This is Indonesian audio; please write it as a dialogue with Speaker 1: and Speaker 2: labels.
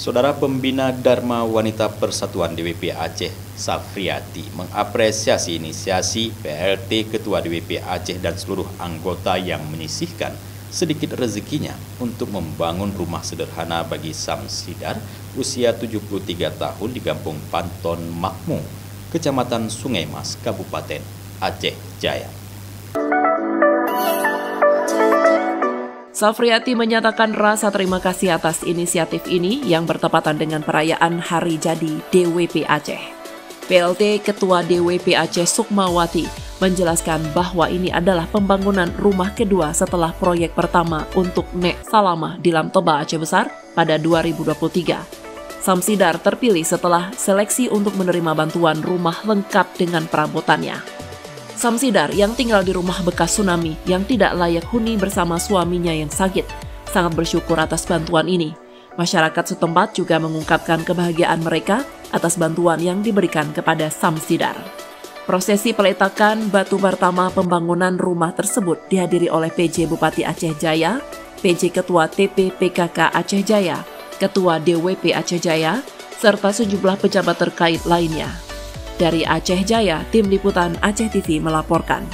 Speaker 1: Saudara Pembina Dharma Wanita Persatuan DWP Aceh, Safriati, mengapresiasi inisiasi PLT Ketua DWP Aceh dan seluruh anggota yang menyisihkan sedikit rezekinya untuk membangun rumah sederhana bagi Samsidar usia 73 tahun di Kampung Panton Makmu, Kecamatan Sungai Mas, Kabupaten Aceh Jaya.
Speaker 2: Safriati menyatakan rasa terima kasih atas inisiatif ini yang bertepatan dengan perayaan Hari Jadi DWP Aceh. PLT Ketua DWP Aceh Sukmawati menjelaskan bahwa ini adalah pembangunan rumah kedua setelah proyek pertama untuk Nek Salamah di Lam Toba Aceh Besar pada 2023. Samsidar terpilih setelah seleksi untuk menerima bantuan rumah lengkap dengan perabotannya. Samsidar yang tinggal di rumah bekas tsunami yang tidak layak huni bersama suaminya yang sakit sangat bersyukur atas bantuan ini. Masyarakat setempat juga mengungkapkan kebahagiaan mereka atas bantuan yang diberikan kepada Samsidar. Prosesi peletakan batu pertama pembangunan rumah tersebut dihadiri oleh PJ Bupati Aceh Jaya, PJ Ketua TP PKK Aceh Jaya, Ketua DWP Aceh Jaya, serta sejumlah pejabat terkait lainnya. Dari Aceh Jaya, Tim Liputan Aceh TV melaporkan.